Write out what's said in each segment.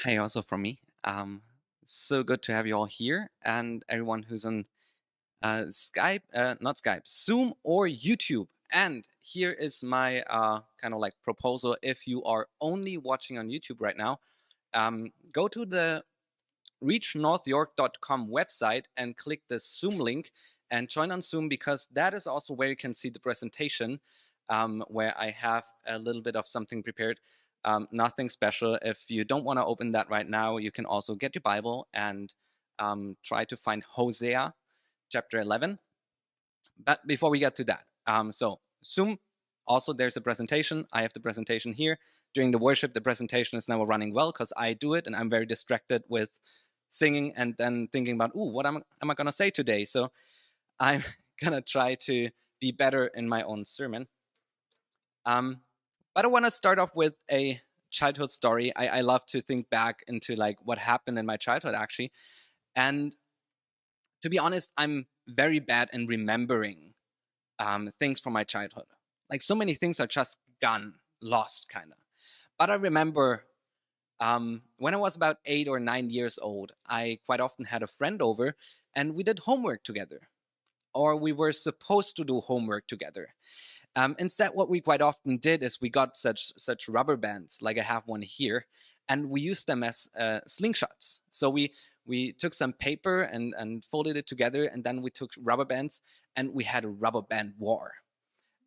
Hi, also from me. So good to have you all here, and everyone who's on Skype, not Skype, Zoom or YouTube. And here is my kind of like proposal. If you are only watching on YouTube right now, go to the reachnorthyork.com website and click the Zoom link and join on Zoom, because that is also where you can see the presentation, where I have a little bit of something prepared. Nothing special. If you don't want to open that right now, you can also get your Bible and try to find Hosea chapter 11. But before we get to that, so Zoom, also there's a presentation. I have the presentation here. During the worship, the presentation is now running well because I do it, and I'm very distracted with singing and then thinking about, ooh, what am I going to say today? So I'm going to try to be better in my own sermon. But I want to start off with a childhood story. I love to think back into like what happened in my childhood, actually. And to be honest, I'm very bad in remembering things from my childhood. Like so many things are just gone, lost, kind of. But I remember when I was about 8 or 9 years old, I quite often had a friend over and we did homework together, or we were supposed to do homework together. Instead, what we quite often did is we got such rubber bands, like I have one here, and we used them as slingshots. So we took some paper and folded it together, and then we took rubber bands and we had a rubber band war.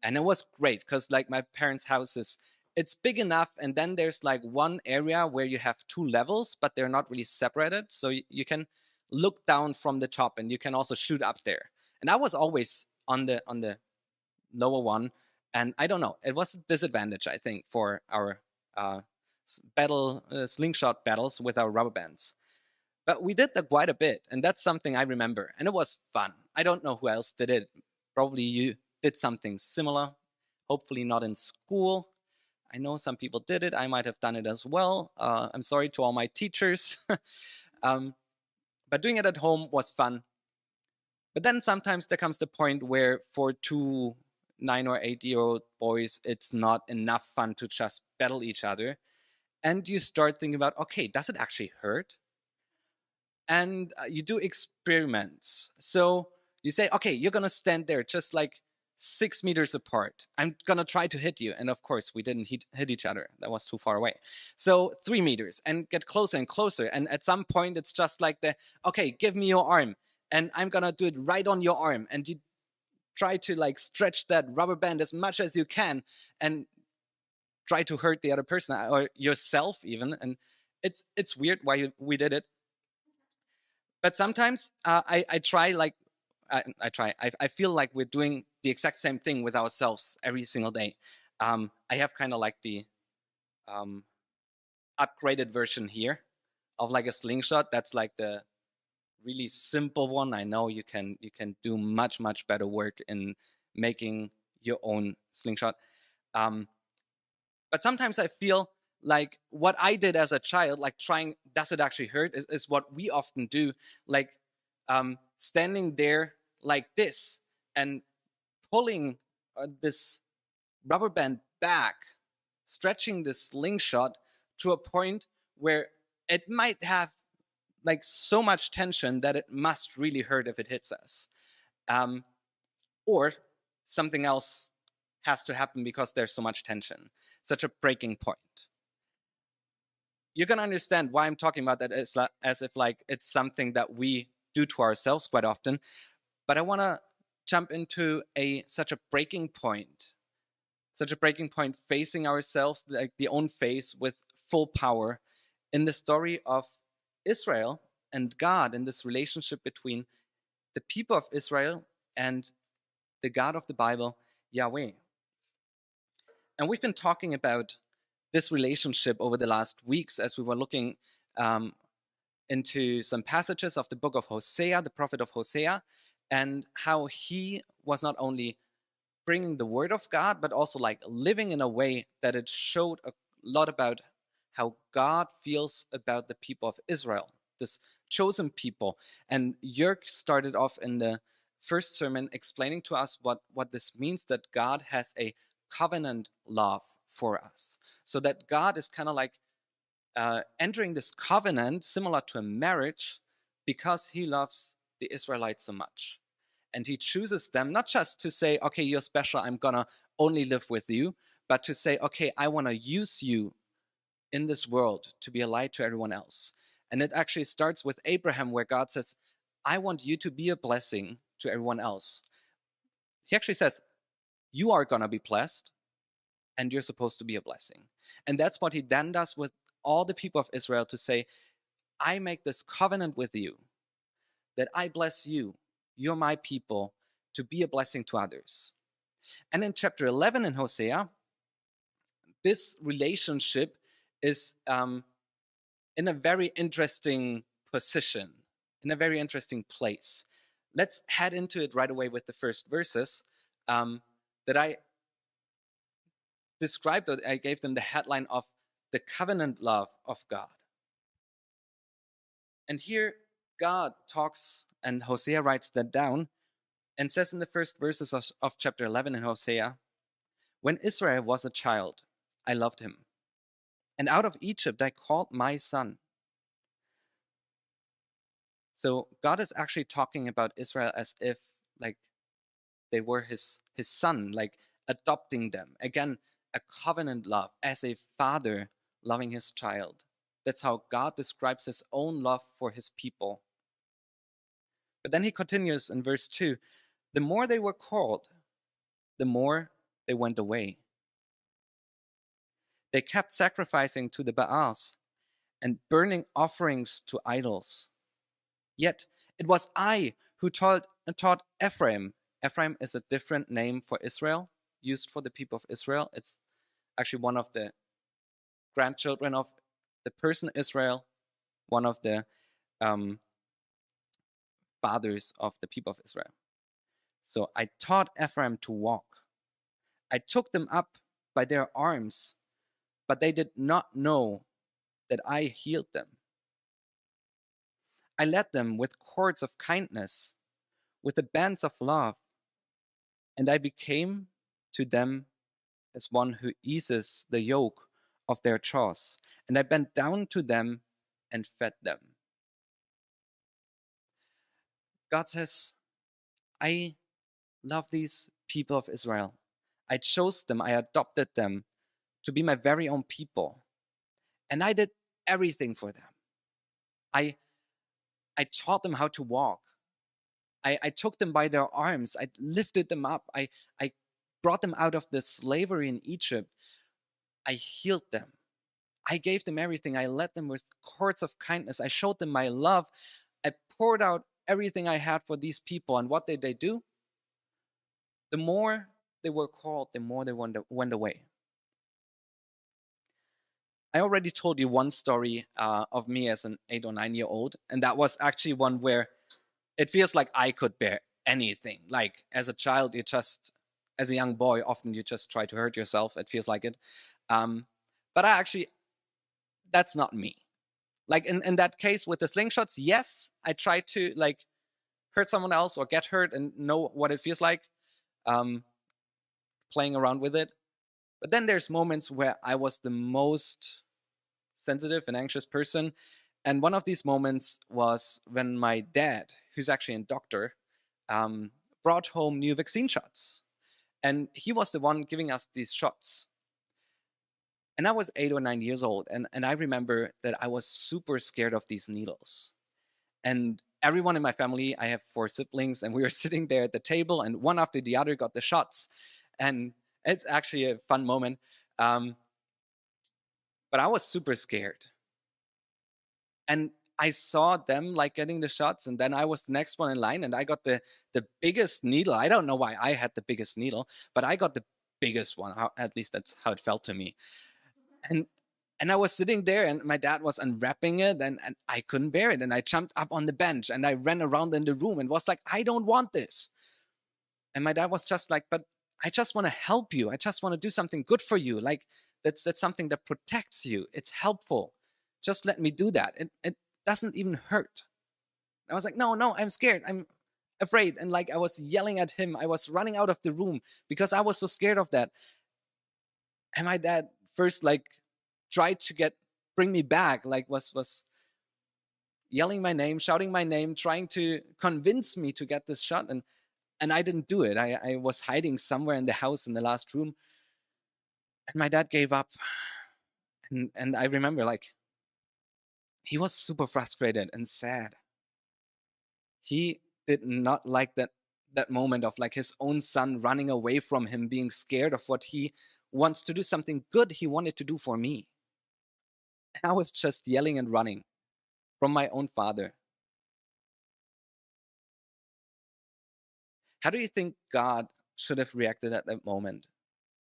And it was great because like my parents' house is, it's big enough, and then there's like one area where you have two levels, but they're not really separated, so you can look down from the top and you can also shoot up there. And I was always on the lower one, and I don't know, it was a disadvantage, I think, for our uh, slingshot battles with our rubber bands. But we did that quite a bit, and that's something I remember, and it was fun. I don't know who else did it. Probably you did something similar. Hopefully not in school. I know some people did it. I might have done it as well. I'm sorry to all my teachers. um, but doing it at home was fun. But then sometimes there comes the point where for two 9 or 8 year old boys, it's not enough fun to just battle each other. And you start thinking about, okay, does it actually hurt? And you do experiments. So you say, okay, you're going to stand there just like 6 meters apart. I'm going to try to hit you. And of course, we didn't hit each other. That was too far away. So 3 meters and get closer and closer. And at some point, it's just like okay, give me your arm. And I'm going to do it right on your arm. And you try to like stretch that rubber band as much as you can and try to hurt the other person or yourself even. And it's weird why we did it. But sometimes I try like I feel like we're doing the exact same thing with ourselves every single day. I have kind of like the um, upgraded version here of like a slingshot. That's like the really simple one. I know you can do much better work in making your own slingshot. Um, but sometimes I feel like what I did as a child, like trying, does it actually hurt, is what we often do, like standing there like this and pulling this rubber band back, stretching this slingshot to a point where it might have like so much tension that it must really hurt if it hits us. Um, or something else has to happen because there's so much tension, such a breaking point. You're gonna understand why I'm talking about that as if like it's something that we do to ourselves quite often. But I want to jump into a such a breaking point, facing ourselves like the own face with full power in the story of Israel and God, in this relationship between the people of Israel and the God of the Bible, Yahweh. And we've been talking about this relationship over the last weeks as we were looking um, into some passages of the book of Hosea, the prophet of Hosea, and how he was not only bringing the word of God, but also like living in a way that it showed a lot about how God feels about the people of Israel, this chosen people. And Jörg started off in the first sermon explaining to us what this means, that God has a covenant love for us. So that God is kind of like entering this covenant similar to a marriage because he loves the Israelites so much. And he chooses them not just to say, okay, you're special, I'm gonna only live with you, but to say, okay, I wanna use you in this world to be a light to everyone else. And it actually starts with Abraham, where God says, I want you to be a blessing to everyone else. He actually says, you are gonna be blessed, and you're supposed to be a blessing. And that's what he then does with all the people of Israel to say, I make this covenant with you that I bless you, you're my people, to be a blessing to others. And in chapter 11 in Hosea, this relationship is in a very interesting position, in a very interesting place. Let's head into it right away with the first verses that I described, or I gave them the headline of the covenant love of God. And here God talks, and Hosea writes that down and says in the first verses of chapter 11 in Hosea, when Israel was a child, I loved him. And out of Egypt I called my son. So God is actually talking about Israel as if like they were his son, like adopting them. Again, a covenant love as a father loving his child. That's how God describes his own love for his people. But then he continues in verse 2, the more they were called, the more they went away. They kept sacrificing to the Baals and burning offerings to idols. Yet it was I who taught Ephraim. Ephraim is a different name for Israel, used for the people of Israel. It's actually one of the grandchildren of the person Israel, one of the fathers of the people of Israel. So I taught Ephraim to walk. I took them up by their arms, but they did not know that I healed them. I led them with cords of kindness, with the bands of love, and I became to them as one who eases the yoke of their jaws, and I bent down to them and fed them. God says, I love these people of Israel. I chose them, I adopted them to be my very own people, and I did everything for them. I taught them how to walk. I took them by their arms. I lifted them up. I brought them out of the slavery in Egypt. I healed them. I gave them everything. I led them with cords of kindness. I showed them my love. I poured out everything I had for these people. And what did they do? The more they were called, the more they went away. I already told you one story of me as an 8 or 9-year-old, and that was actually one where it feels like I could bear anything. Like as a child, as a young boy, often you just try to hurt yourself. It feels like it. But that's not me. Like in that case with the slingshots, yes, I try to like hurt someone else or get hurt and know what it feels like playing around with it. But then there's moments where I was the most sensitive and anxious person. And one of these moments was when my dad, who's actually a doctor, brought home new vaccine shots. And he was the one giving us these shots. And I was 8 or 9 years old. And I remember that I was super scared of these needles. And everyone in my family, I have 4 siblings, and we were sitting there at the table, and one after the other got the shots. And it's actually a fun moment. But I was super scared. And I saw them like getting the shots, and then I was the next one in line, and I got the biggest needle. I don't know why I had the biggest needle, but I got the biggest one. At least that's how it felt to me. And I was sitting there, and my dad was unwrapping it, and I couldn't bear it. And I jumped up on the bench, and I ran around in the room and was like, I don't want this. And my dad was just like, but I just want to help you. I just want to do something good for you. Like that's something that protects you. It's helpful. Just let me do that. It doesn't even hurt. I was like, no, I'm scared. I'm afraid. And like I was yelling at him. I was running out of the room because I was so scared of that. And my dad first like tried to get bring me back, like was yelling my name, shouting my name, trying to convince me to get this shot. And I didn't do it. I was hiding somewhere in the house in the last room. And my dad gave up. And I remember, like, he was super frustrated and sad. He did not like that moment of like his own son running away from him, being scared of what he wants to do, something good he wanted to do for me. And I was just yelling and running from my own father. How do you think God should have reacted at that moment?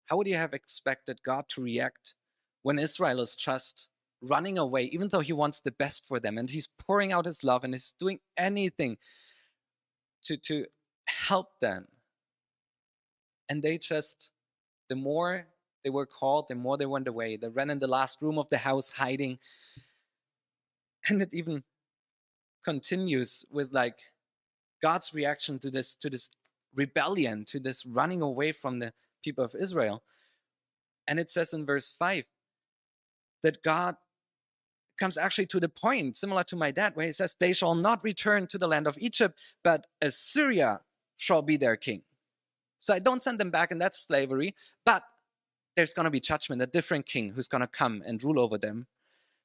How would you have expected God to react when Israel is just running away, even though he wants the best for them and he's pouring out his love and is doing anything to help them? And they just, the more they were called, the more they went away. They ran in the last room of the house hiding. And it even continues with like God's reaction to this rebellion, to this running away from the people of Israel. And it says in verse 5 that God comes actually to the point, similar to my dad, where he says, they shall not return to the land of Egypt, but Assyria shall be their king. So I don't send them back in that slavery, but there's going to be judgment, a different king who's going to come and rule over them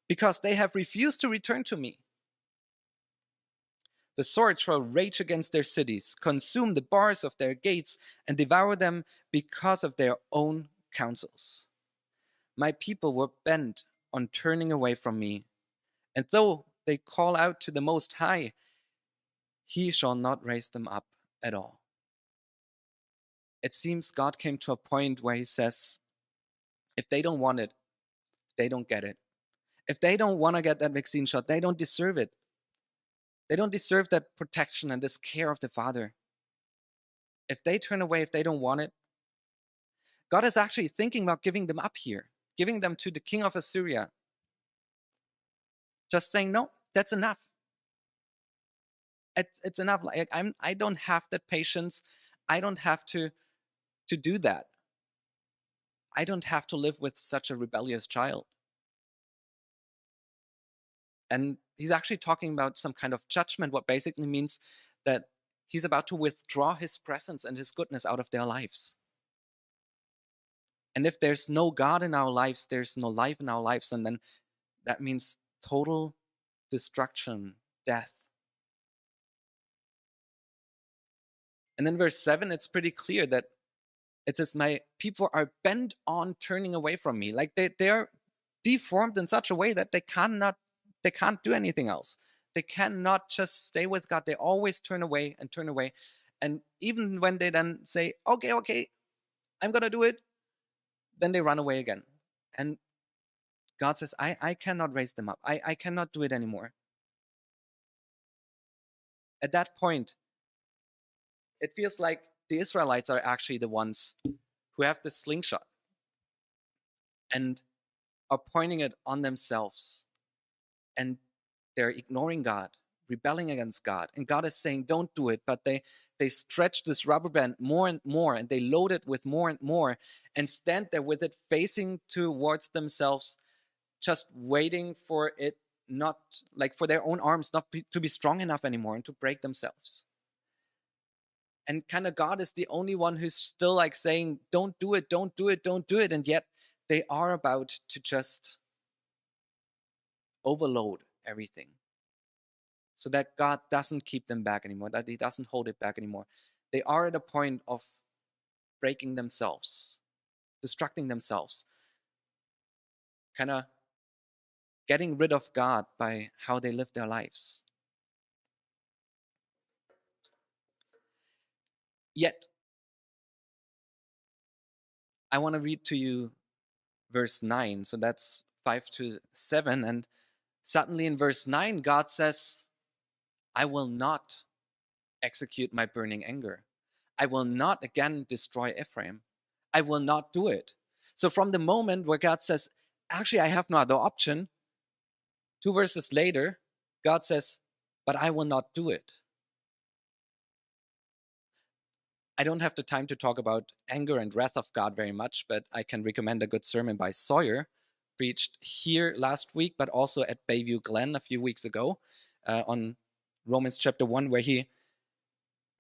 because they have refused to return to me. The sword shall rage against their cities, consume the bars of their gates, and devour them because of their own counsels. My people were bent on turning away from me, and though they call out to the Most High, he shall not raise them up at all. It seems God came to a point where he says, if they don't want it, they don't get it. If they don't want to get that vaccine shot, they don't deserve it. They don't deserve that protection and this care of the Father. If they turn away, if they don't want it, God is actually thinking about giving them up here, giving them to the king of Assyria. Just saying, no, that's enough. It's enough. Like I don't have that patience. I don't have to do that. I don't have to live with such a rebellious child. And he's actually talking about some kind of judgment, what basically means that he's about to withdraw his presence and his goodness out of their lives. And if there's no God in our lives, there's no life in our lives, and then that means total destruction, death. And then verse 7, it's pretty clear that it says, my people are bent on turning away from me. Like they're deformed in such a way that they can't do anything else. They cannot just stay with God. They always turn away and turn away. And even when they then say, okay, I'm going to do it, then they run away again. And God says, I cannot raise them up. I cannot do it anymore. At that point, it feels like the Israelites are actually the ones who have the slingshot and are pointing it on themselves. And they're ignoring God, rebelling against God. And God is saying, don't do it. But they stretch this rubber band more and more, and they load it with more and more, and stand there with it facing towards themselves, just waiting for it not, like for their own arms not to be strong enough anymore and to break themselves. And kind of God is the only one who's still like saying, don't do it, don't do it, don't do it. And yet they are about to just overload everything so that God doesn't keep them back anymore, that he doesn't hold it back anymore. They are at a point of breaking themselves, destructing themselves, kind of getting rid of God by how they live their lives. Yet, I want to read to you verse 9. So that's 5-7. And suddenly in verse 9, God says, I will not execute my burning anger. I will not again destroy Ephraim. I will not do it. So from the moment where God says, actually, I have no other option, 2 verses later, God says, but I will not do it. I don't have the time to talk about anger and wrath of God very much, but I can recommend a good sermon by Sawyer preached here last week, but also at Bayview Glen a few weeks ago on Romans chapter 1, where he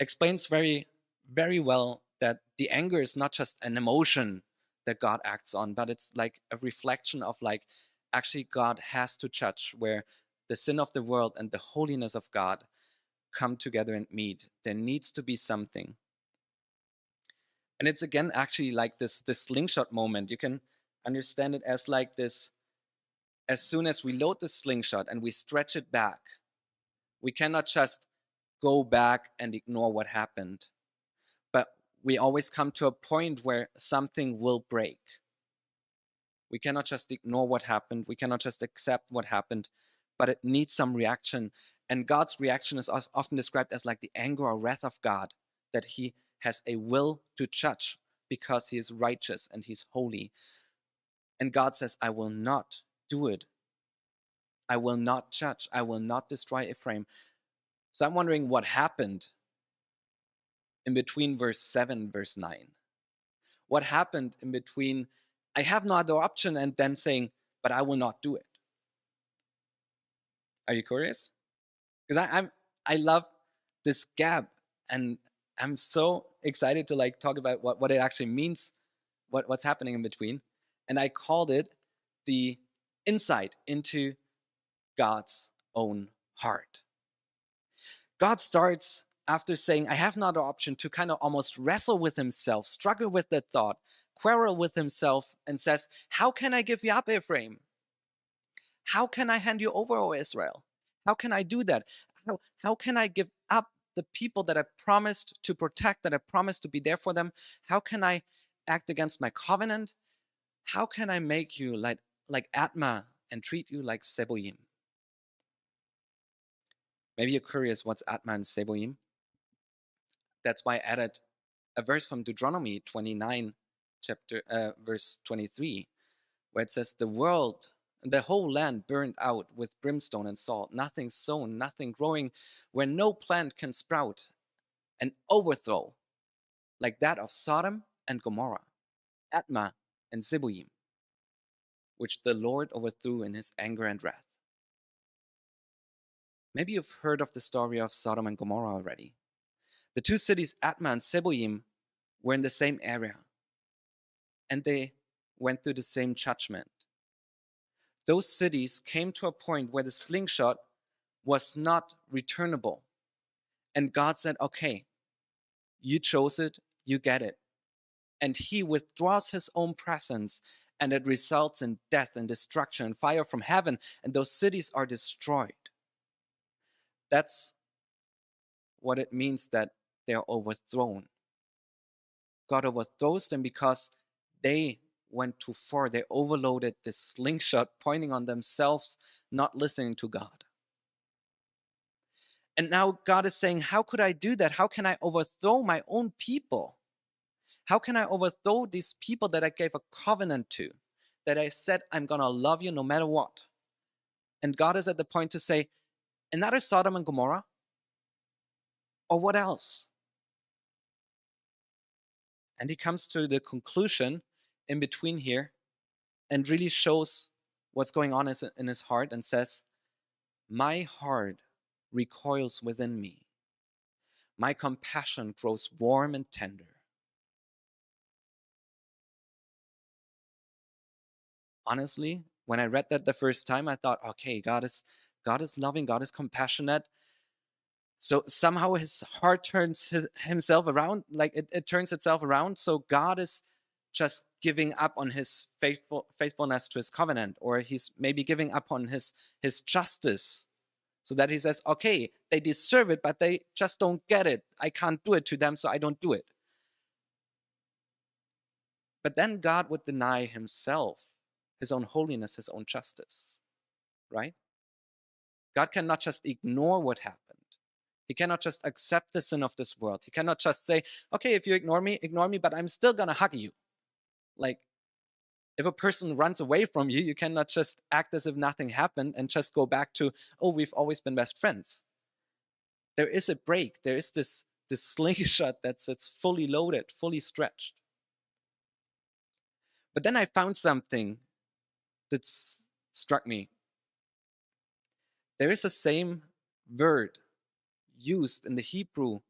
explains very, very well that the anger is not just an emotion that God acts on, but it's like a reflection of like actually God has to judge, where the sin of the world and the holiness of God come together and meet. There needs to be something. And it's again actually like this slingshot moment. You can understand it as like this: as soon as we load the slingshot and we stretch it back, we cannot just go back and ignore what happened, but we always come to a point where something will break. We cannot just ignore what happened. We cannot just accept what happened, but it needs some reaction. And God's reaction is often described as like the anger or wrath of God, that he has a will to judge because he is righteous and he's holy. And God says, I will not do it. I will not judge. I will not destroy Ephraim. So I'm wondering what happened in between verse 7, verse 9. What happened in between, I have no other option, and then saying, but I will not do it? Are you curious? Because I love this gap, and I'm so excited to like talk about what it actually means, what's happening in between. And I called it the insight into God's own heart. God starts after saying, I have no other option, to kind of almost wrestle with himself, struggle with that thought, quarrel with himself, and says, how can I give you up, Ephraim? How can I hand you over, O Israel? How can I do that? How can I give up the people that I promised to protect, that I promised to be there for them? How can I act against my covenant? How can I make you like Atma and treat you like Seboim? Maybe you're curious what's Atma and Seboim. That's why I added a verse from Deuteronomy 29, verse 23, where it says, the whole land burned out with brimstone and salt, nothing sown, nothing growing, where no plant can sprout, an overthrow like that of Sodom and Gomorrah, Atma and Zeboim, which the Lord overthrew in his anger and wrath. Maybe you've heard of the story of Sodom and Gomorrah already. The two cities, Atma and Zeboim, were in the same area, and they went through the same judgment. Those cities came to a point where the slingshot was not returnable. And God said, okay, you chose it, you get it. And he withdraws his own presence, and it results in death and destruction and fire from heaven, and those cities are destroyed. That's what it means that they are overthrown. God overthrows them because they went too far. They overloaded this slingshot, pointing on themselves, not listening to God. And now God is saying, how could I do that? How can I overthrow my own people? How can I overthrow these people that I gave a covenant to, that I said, I'm going to love you no matter what? And God is at the point to say, another Sodom and Gomorrah? Or what else? And he comes to the conclusion in between here and really shows what's going on in his heart and says, my heart recoils within me. My compassion grows warm and tender. Honestly, when I read that the first time, I thought, okay, God is loving, God is compassionate. So somehow his heart turns himself around, like it turns itself around. So God is just giving up on his faithfulness to his covenant, or he's maybe giving up on his justice, so that he says, okay, they deserve it, but they just don't get it. I can't do it to them, so I don't do it. But then God would deny himself his own holiness, his own justice, right? God cannot just ignore what happened. He cannot just accept the sin of this world. He cannot just say, okay, if you ignore me, but I'm still going to hug you. Like, if a person runs away from you, you cannot just act as if nothing happened and just go back to, oh, we've always been best friends. There is a break. There is this slingshot that's fully loaded, fully stretched. But then I found something that struck me. There is the same word used in the Hebrew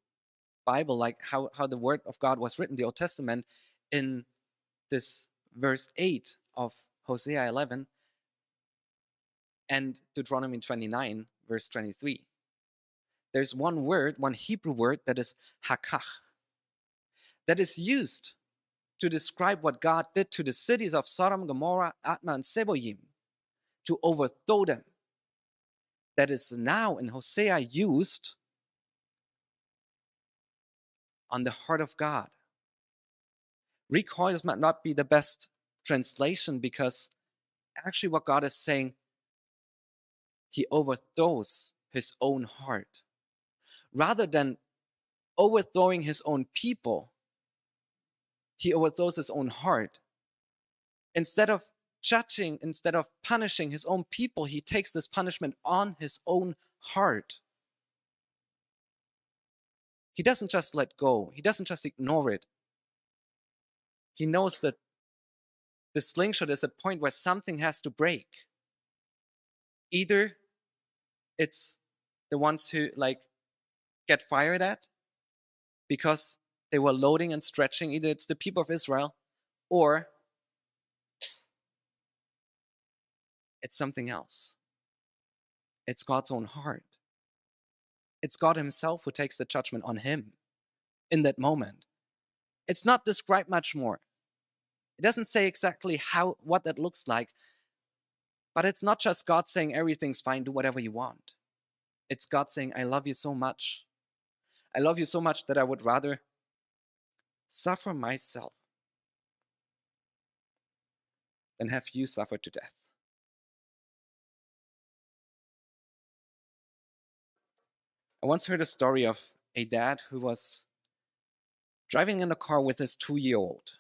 Bible, like how the word of God was written, the Old Testament, in this verse 8 of Hosea 11 and Deuteronomy 29, verse 23. There's one word, one Hebrew word that is hakach, that is used to describe what God did to the cities of Sodom, Gomorrah, Admah, and Seboim, to overthrow them. That is now in Hosea used on the heart of God. Recoils might not be the best translation because actually what God is saying, he overthrows his own heart. Rather than overthrowing his own people, he overthrows his own heart. Instead of judging, instead of punishing his own people, he takes this punishment on his own heart. He doesn't just let go. He doesn't just ignore it. He knows that the slingshot is a point where something has to break. Either it's the ones who get fired at because they were loading and stretching. Either it's the people of Israel or it's something else. It's God's own heart. It's God himself who takes the judgment on him in that moment. It's not described much more. It doesn't say exactly what that looks like, but it's not just God saying everything's fine, do whatever you want. It's God saying, I love you so much. I love you so much that I would rather suffer myself than have you suffer to death. I once heard a story of a dad who was driving in a car with his 2-year-old,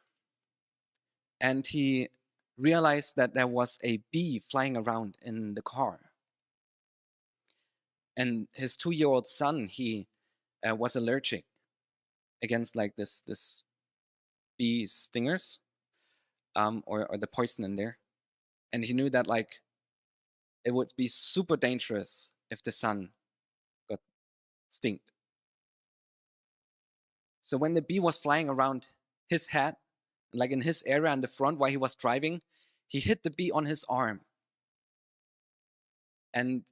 and he realized that there was a bee flying around in the car. And his 2-year-old son, he was allergic against this bee stingers, or the poison in there. And he knew that it would be super dangerous if the son got stinged. So when the bee was flying around his head, like in his area in the front while he was driving, he hit the bee on his arm. And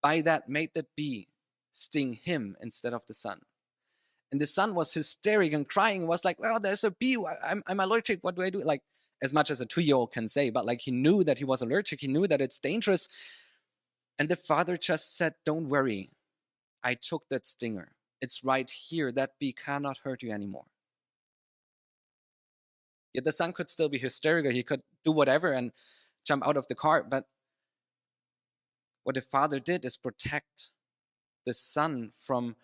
by that made the bee sting him instead of the son. And the son was hysterical and crying, was like, well, there's a bee, I'm allergic, what do I do? Like, as much as a 2-year-old can say, but he knew that he was allergic, he knew that it's dangerous. And the father just said, don't worry, I took that stinger. It's right here, that bee cannot hurt you anymore. Yet the son could still be hysterical, he could do whatever and jump out of the car, but what the father did is protect the son from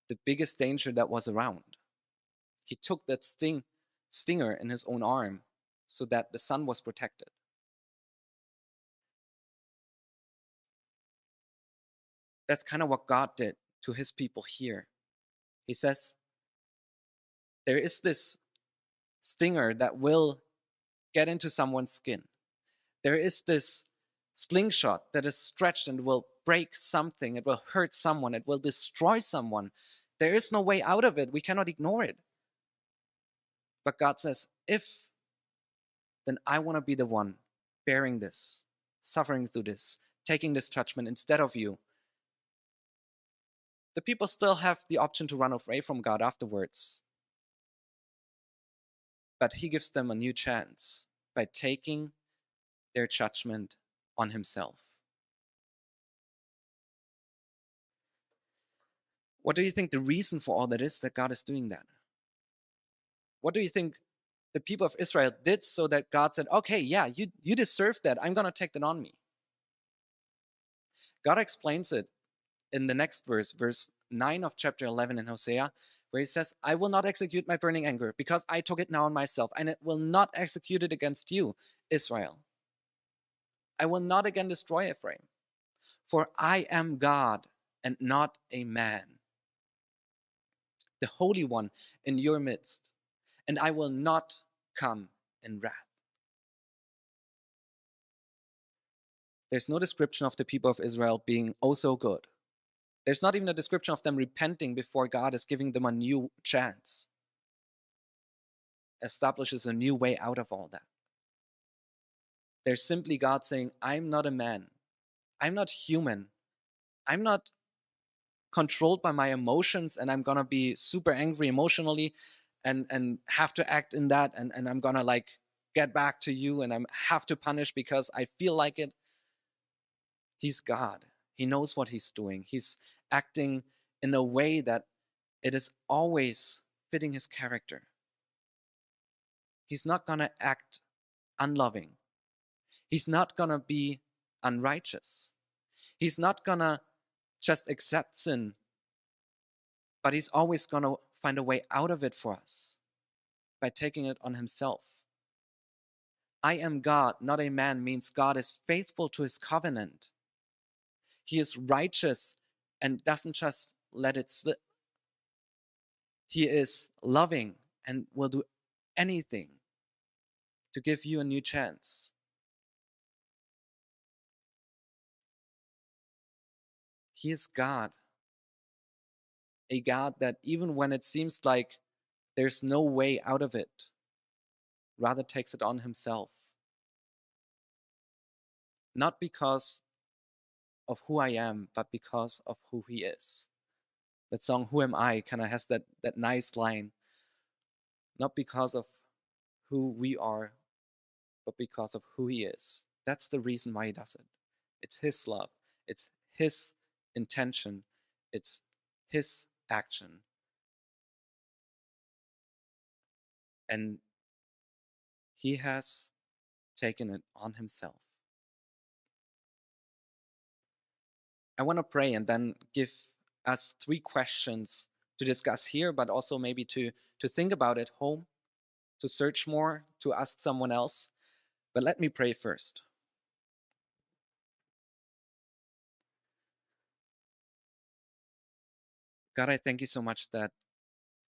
the biggest danger that was around. He took that stinger in his own arm so that the son was protected. That's kind of what God did to his people here. He says, there is this stinger that will get into someone's skin. There is this slingshot that is stretched and will break something. It will hurt someone. It will destroy someone. There is no way out of it. We cannot ignore it. But God says, then I want to be the one bearing this, suffering through this, taking this judgment instead of you. The people still have the option to run away from God afterwards. But he gives them a new chance by taking their judgment on himself. What do you think the reason for all that is that God is doing that? What do you think the people of Israel did so that God said, okay, yeah, you deserve that. I'm going to take that on me. God explains it in the next verse, verse 9 of chapter 11 in Hosea, where he says, I will not execute my burning anger because I took it now on myself, and it will not execute it against you, Israel. I will not again destroy Ephraim, for I am God and not a man, the Holy One in your midst, and I will not come in wrath. There's no description of the people of Israel being oh so good. There's not even a description of them repenting before God is giving them a new chance, establishes a new way out of all that. There's simply God saying, I'm not a man. I'm not human. I'm not controlled by my emotions, and I'm gonna be super angry emotionally and have to act in that, and I'm gonna like get back to you and I have to punish because I feel like it. He's God. He knows what he's doing. He's acting in a way that it is always fitting his character. He's not gonna act unloving. He's not gonna be unrighteous. He's not gonna just accept sin, but he's always gonna find a way out of it for us by taking it on himself. I am God, not a man, means God is faithful to his covenant. He is righteous and doesn't just let it slip. He is loving and will do anything to give you a new chance. He is God, a God that even when it seems like there's no way out of it, rather takes it on himself. Not because of who I am, but because of who he is. That song, Who Am I, kind of has that nice line. Not because of who we are, but because of who he is. That's the reason why he does it. It's his love. It's his intention. It's his action. And he has taken it on himself. I want to pray and then give us 3 questions to discuss here, but also maybe to think about at home, to search more, to ask someone else. But let me pray first. God, I thank you so much that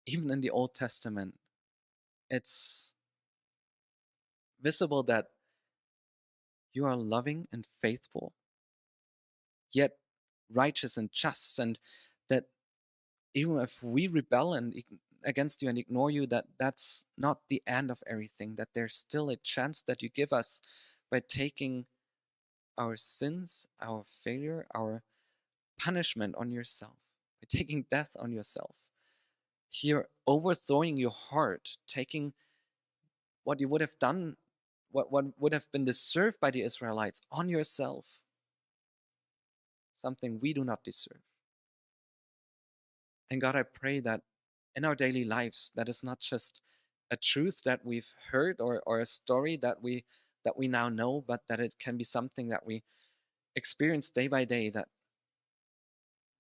even in the Old Testament, it's visible that you are loving and faithful, yet righteous and just, and that even if we rebel and against you and ignore you, that that's not the end of everything, that there's still a chance that you give us by taking our sins, our failure, our punishment on yourself, by taking death on yourself. Here, overthrowing your heart, taking what you would have done, what would have been deserved by the Israelites on yourself, something we do not deserve. And God, I pray that in our daily lives, that is not just a truth that we've heard or a story that we now know, but that it can be something that we experience day by day, that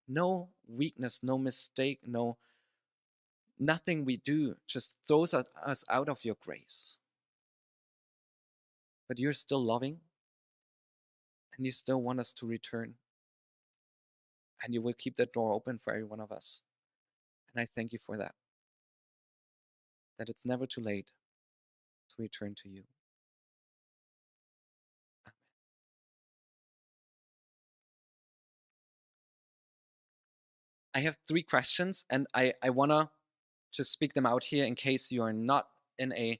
no weakness, no mistake, nothing we do just throws us out of your grace. But you're still loving and you still want us to return. And you will keep that door open for every one of us. And I thank you for that. That it's never too late to return to you. I have 3 questions, and I want to just speak them out here in case you are not in a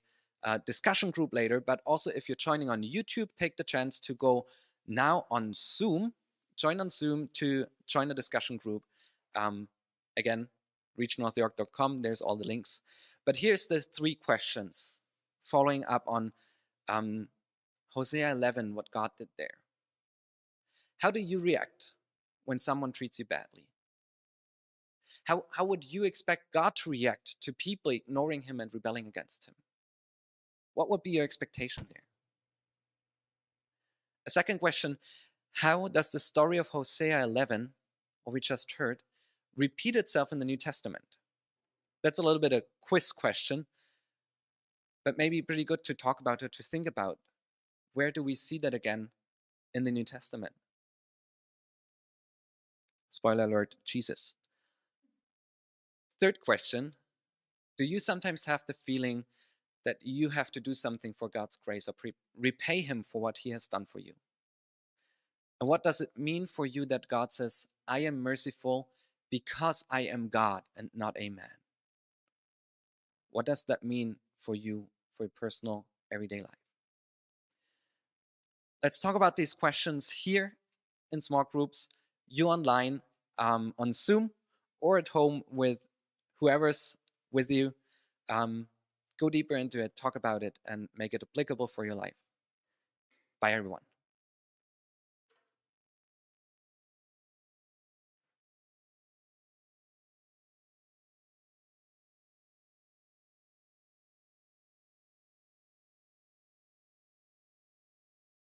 discussion group later. But also, if you're joining on YouTube, take the chance to go now on Zoom, join on Zoom to join the discussion group. Again, reachnorthyork.com, there's all the links. But here's the 3 questions following up on Hosea 11, what God did there. How do you react when someone treats you badly? How would you expect God to react to people ignoring him and rebelling against him? What would be your expectation there? A second question, how does the story of Hosea 11, what we just heard, repeat itself in the New Testament? That's a little bit a quiz question, but maybe pretty good to talk about or to think about. Where do we see that again in the New Testament? Spoiler alert, Jesus. Third question, do you sometimes have the feeling that you have to do something for God's grace or repay him for what he has done for you? And what does it mean for you that God says, I am merciful because I am God and not a man? What does that mean for you, for your personal everyday life? Let's talk about these questions here in small groups, you online, on Zoom, or at home with whoever's with you. Go deeper into it, talk about it, and make it applicable for your life. Bye, everyone.